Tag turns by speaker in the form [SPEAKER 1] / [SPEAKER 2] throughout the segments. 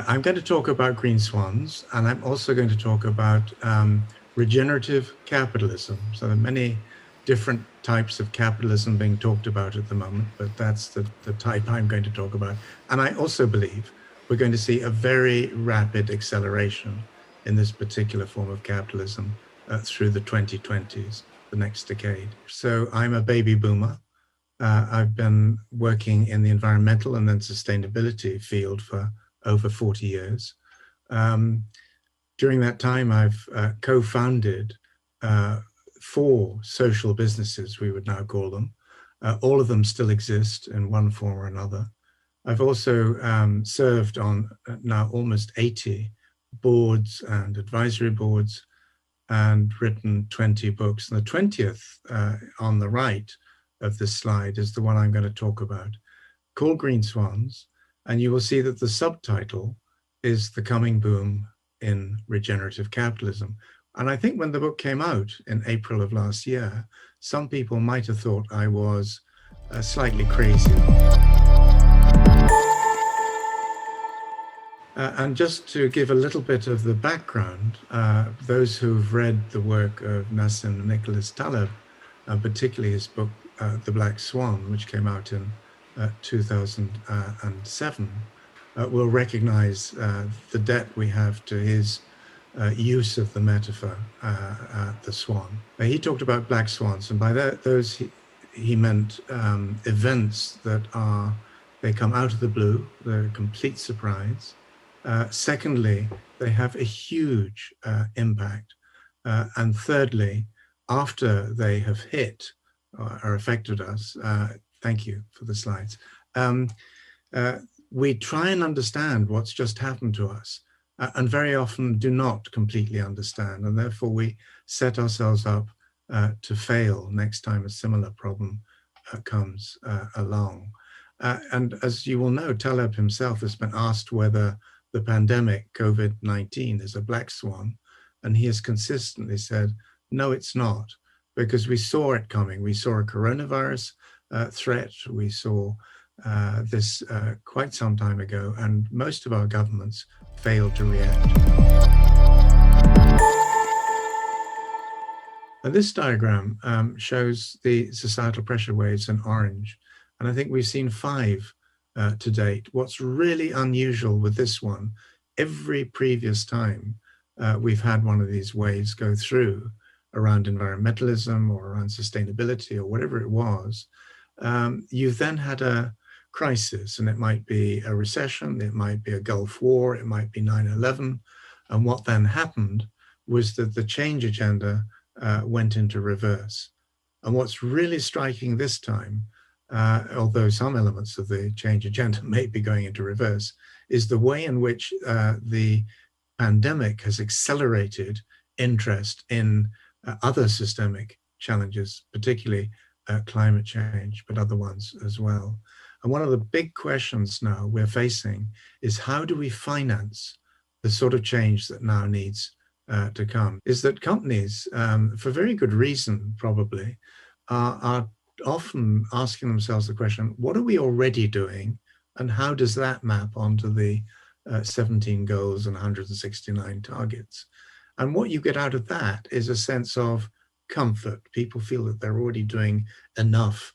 [SPEAKER 1] I'm going to talk about green swans, and I'm also going to talk about regenerative capitalism. So there are many different types of capitalism being talked about at the moment, but that's the type I'm going to talk about. And I also believe we're going to see a very rapid acceleration in this particular form of capitalism through the 2020s, the next decade. So I'm a baby boomer. I've been working in the environmental and then sustainability field for over 40 years. During that time, I've co-founded 4 social businesses, we would now call them. All of them still exist in one form or another. I've also served on now almost 80 boards and advisory boards and written 20 books. And the 20th on the right of this slide is the one I'm going to talk about, called Green Swans. And you will see that the subtitle is The Coming Boom in Regenerative Capitalism. And I think when the book came out in April of last year, some people might have thought I was slightly crazy. And just to give a little bit of the background, those who've read the work of Nassim Nicholas Taleb, and particularly his book, The Black Swan, which came out in 2007, will recognize the debt we have to his use of the metaphor, the swan. He talked about black swans, and by those he meant events that they come out of the blue, they're a complete surprise. Secondly, they have a huge impact. And thirdly, after they have hit or affected us, thank you for the slides, we try and understand what's just happened to us, and very often do not completely understand. And therefore we set ourselves up to fail next time a similar problem comes along. And as you will know, Taleb himself has been asked whether the pandemic, COVID-19, is a black swan. And he has consistently said, no, it's not, because we saw it coming. We saw a coronavirus threat. We saw this quite some time ago, and most of our governments failed to react. And this diagram shows the societal pressure waves in orange. And I think we've seen 5 to date. What's really unusual with this one, every previous time we've had one of these waves go through around environmentalism or around sustainability or whatever it was, you've then had a crisis, and it might be a recession, it might be a Gulf War, it might be 9/11. And what then happened was that the change agenda went into reverse. And what's really striking this time, although some elements of the change agenda may be going into reverse, is the way in which the pandemic has accelerated interest in other systemic challenges, particularly climate change, but other ones as well. And one of the big questions now we're facing is, how do we finance the sort of change that now needs to come? Is that companies, for very good reason probably, are often asking themselves the question, what are we already doing, and how does that map onto the 17 goals and 169 targets? And what you get out of that is a sense of comfort. People feel that they're already doing enough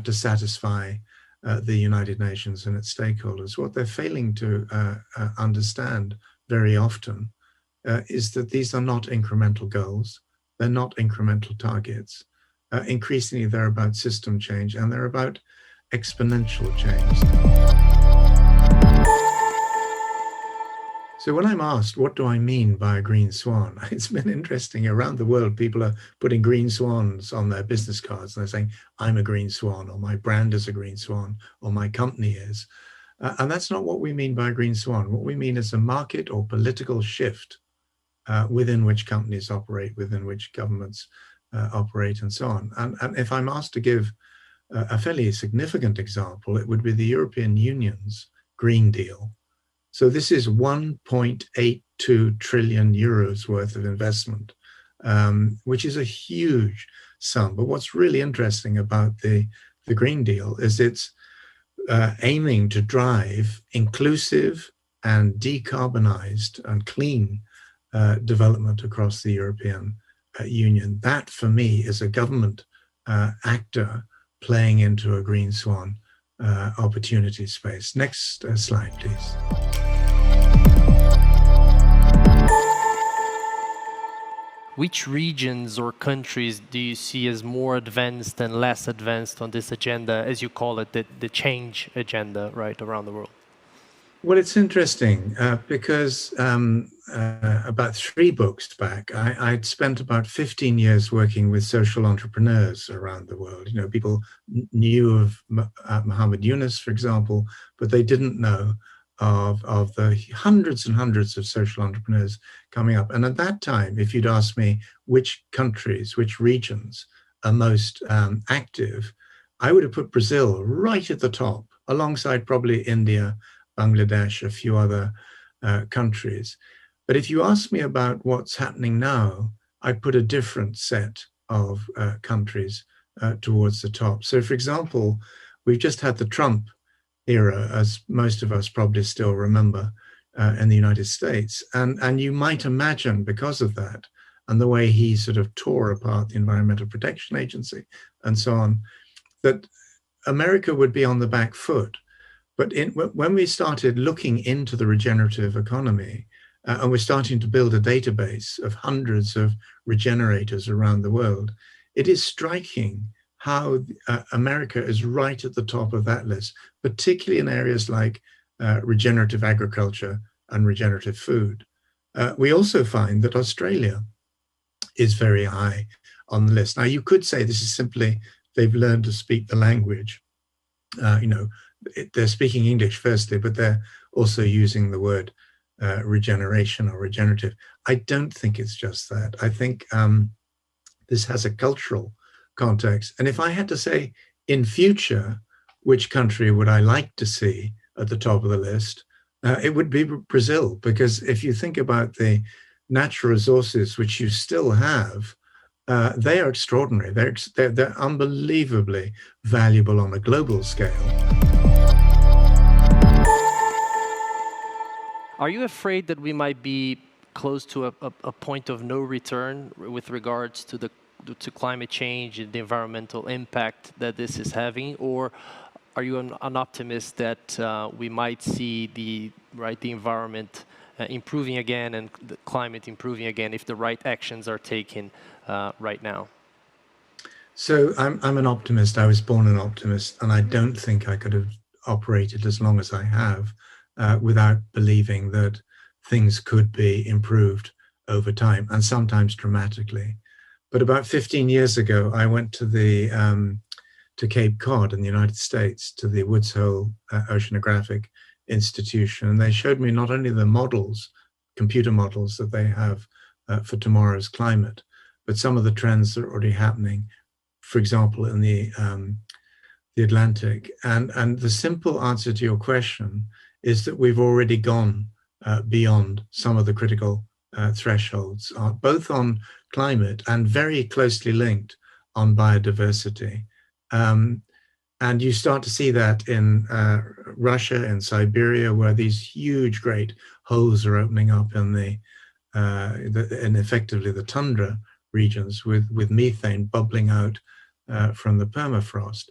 [SPEAKER 1] to satisfy the United Nations and its stakeholders. What they're failing to understand very often is that these are not incremental goals. They're not incremental targets. Increasingly, they're about system change, and they're about exponential change. So when I'm asked, what do I mean by a green swan? It's been interesting. Around the world, people are putting green swans on their business cards. And they're saying, I'm a green swan, or my brand is a green swan, or my company is. And that's not what we mean by a green swan. What we mean is a market or political shift within which companies operate, within which governments operate, and so on. And if I'm asked to give a fairly significant example, it would be the European Union's Green Deal. So this is 1.82 trillion euros worth of investment, which is a huge sum. But what's really interesting about the Green Deal is it's aiming to drive inclusive, and decarbonized and clean development across the European Union. That, for me, is a government actor playing into a green swan opportunity space. Next slide, please.
[SPEAKER 2] Which regions or countries do you see as more advanced and less advanced on this agenda, as you call it, the change agenda, right, around the world?
[SPEAKER 1] Well, it's interesting because about 3 books back, I'd spent about 15 years working with social entrepreneurs around the world. You know, people knew of Muhammad Yunus, for example, but they didn't know of the hundreds and hundreds of social entrepreneurs coming up. And at that time, if you'd asked me which countries, which regions are most active, I would have put Brazil right at the top, alongside probably India, Bangladesh, a few other countries. But if you ask me about what's happening now, I put a different set of countries towards the top. So, for example, we've just had the Trump era, as most of us probably still remember, in the United States. And you might imagine, because of that, and the way he sort of tore apart the Environmental Protection Agency and so on, that America would be on the back foot. But when we started looking into the regenerative economy, and we're starting to build a database of hundreds of regenerators around the world, it is striking how America is right at the top of that list, particularly in areas like regenerative agriculture and regenerative food. We also find that Australia is very high on the list. Now, you could say this is simply they've learned to speak the language. They're speaking English firstly, but they're also using the word regeneration or regenerative. I don't think it's just that. I think this has a cultural context. And if I had to say in future, which country would I like to see at the top of the list, it would be Brazil, because if you think about the natural resources which you still have, they are extraordinary. They're unbelievably valuable on a global scale.
[SPEAKER 2] Are you afraid that we might be close to a point of no return with regards to climate change and the environmental impact that this is having, or are you an optimist that we might see the environment improving again and the climate improving again if the right actions are taken right now?
[SPEAKER 1] So I'm an optimist. I was born an optimist, and I don't think I could have operated as long as I have without believing that things could be improved over time, and sometimes dramatically. But about 15 years ago, I went to Cape Cod in the United States, to the Woods Hole Oceanographic Institution, and they showed me not only the models, computer models that they have for tomorrow's climate, but some of the trends that are already happening, for example, in the Atlantic. And the simple answer to your question is that we've already gone beyond some of the critical thresholds, both on climate and very closely linked on biodiversity. And you start to see that in Russia and Siberia, where these huge, great holes are opening up in and effectively the tundra regions, with methane bubbling out from the permafrost.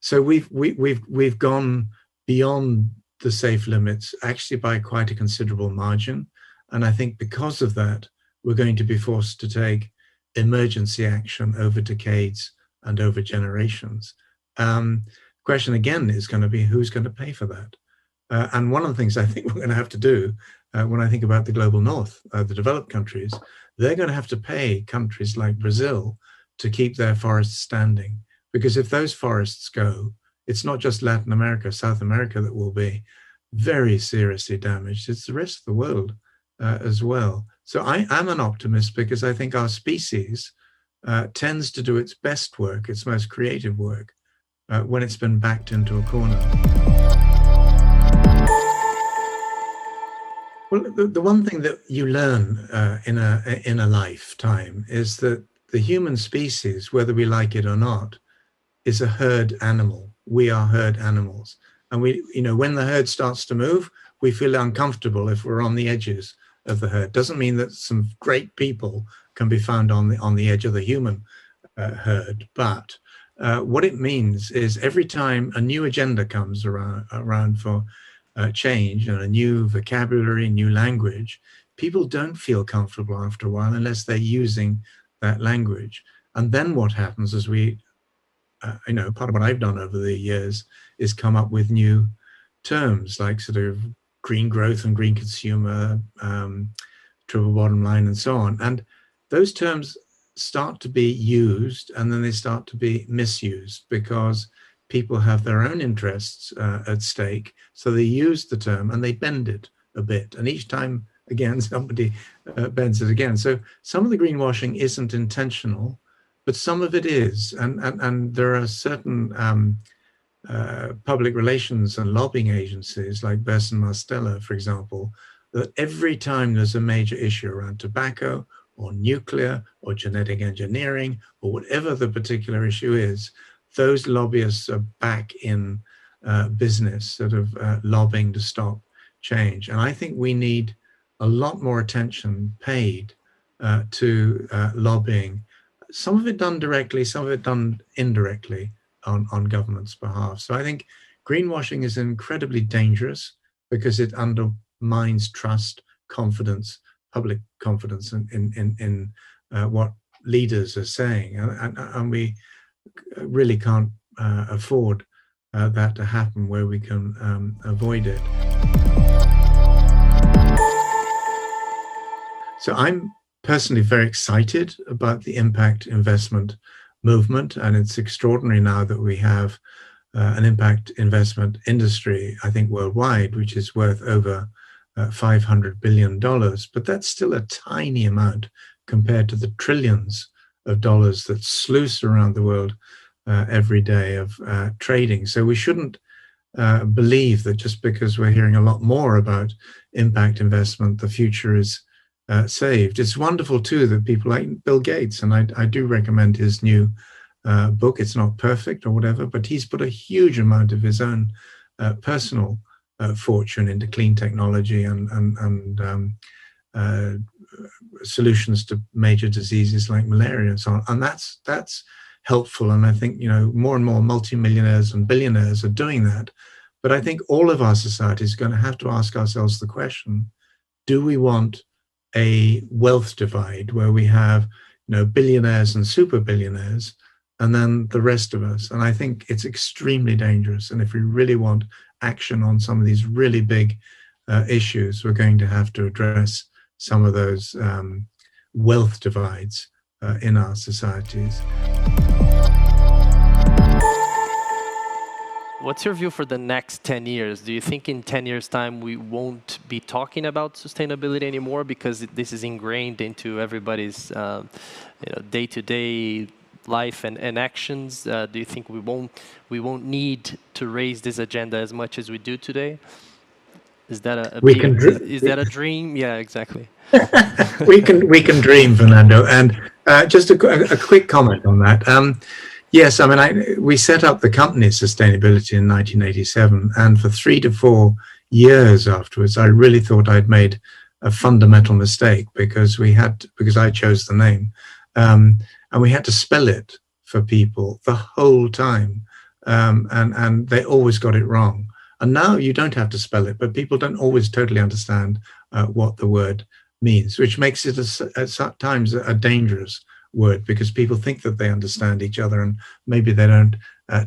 [SPEAKER 1] So we've gone beyond the safe limits, actually by quite a considerable margin. And I think because of that, we're going to be forced to take emergency action over decades and over generations. Question again is going to be, who's going to pay for that? And one of the things I think we're going to have to do when I think about the global north, the developed countries, they're going to have to pay countries like Brazil to keep their forests standing. Because if those forests go, it's not just Latin America, South America that will be very seriously damaged. It's the rest of the world as well. So I am an optimist because I think our species tends to do its best work, its most creative work, when it's been backed into a corner. Well, the one thing that you learn in a lifetime is that the human species, whether we like it or not, is a herd animal. We are herd animals. And when the herd starts to move, we feel uncomfortable if we're on the edges of the herd. Doesn't mean that some great people can be found on the edge of the human herd, but what it means is every time a new agenda comes around for change and a new vocabulary, new language, people don't feel comfortable after a while unless they're using that language. And then what happens is part of what I've done over the years is come up with new terms like sort of green growth and green consumer, triple bottom line, and so on. And those terms start to be used and then they start to be misused because people have their own interests at stake. So they use the term and they bend it a bit. And each time, again, somebody bends it again. So some of the greenwashing isn't intentional, but some of it is. And there are certain public relations and lobbying agencies like Burson Marsteller, for example, that every time there's a major issue around tobacco or nuclear or genetic engineering or whatever the particular issue is, those lobbyists are back in business, sort of lobbying to stop change. And I think we need a lot more attention paid to lobbying, some of it done directly, some of it done indirectly on government's behalf. So I think greenwashing is incredibly dangerous because it undermines trust, confidence, public confidence in what leaders are saying. And we really can't afford that to happen where we can avoid it. So I'm personally very excited about the impact investment movement, and it's extraordinary now that we have an impact investment industry, I think worldwide, which is worth over $500 billion, but that's still a tiny amount compared to the trillions of dollars that sluice around the world every day of trading. So we shouldn't believe that just because we're hearing a lot more about impact investment, the future is saved. It's wonderful too that people like Bill Gates, and I do recommend his new book. It's not perfect or whatever, but he's put a huge amount of his own personal fortune into clean technology and solutions to major diseases like malaria and so on. And that's helpful. And I think, more and more multimillionaires and billionaires are doing that. But I think all of our society is going to have to ask ourselves the question, do we want a wealth divide where we have, billionaires and super billionaires, and then the rest of us? And I think it's extremely dangerous. And if we really want action on some of these really big issues, we're going to have to address some of those wealth divides in our societies.
[SPEAKER 2] What's your view for the next 10 years? Do you think in 10 years' time we won't be talking about sustainability anymore because this is ingrained into everybody's day-to-day life and actions? Do you think we won't need to raise this agenda as much as we do today? Is that is that a dream? Yeah, exactly.
[SPEAKER 1] we can dream, Fernando. And just a quick comment on that. Yes, we set up the company Sustainability in 1987, and for 3 to 4 years afterwards, I really thought I'd made a fundamental mistake because I chose the name, and we had to spell it for people the whole time, and they always got it wrong. And now you don't have to spell it, but people don't always totally understand what the word means, which makes it at times a dangerous word because people think that they understand each other and maybe they don't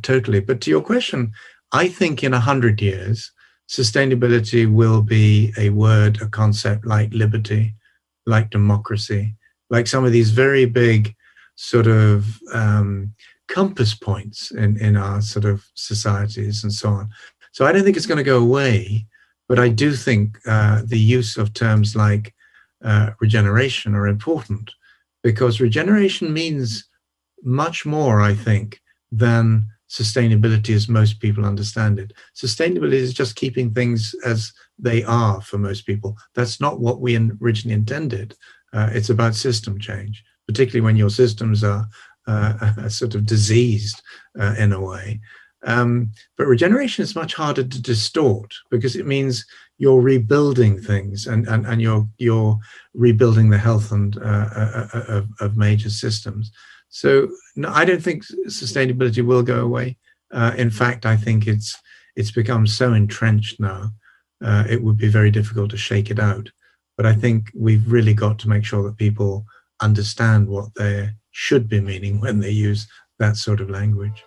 [SPEAKER 1] totally. But to your question, I think in 100 years, sustainability will be a word, a concept like liberty, like democracy, like some of these very big sort of compass points in our sort of societies and so on. So I don't think it's going to go away, but I do think the use of terms like regeneration are important, because regeneration means much more, I think, than sustainability as most people understand it. Sustainability is just keeping things as they are for most people. That's not what we originally intended. It's about system change, particularly when your systems are sort of diseased in a way. But regeneration is much harder to distort because it means you're rebuilding things and you're rebuilding the health and of major systems. So no, I don't think sustainability will go away. In fact, I think it's become so entrenched now. It would be very difficult to shake it out. But I think we've really got to make sure that people understand what they should be meaning when they use that sort of language.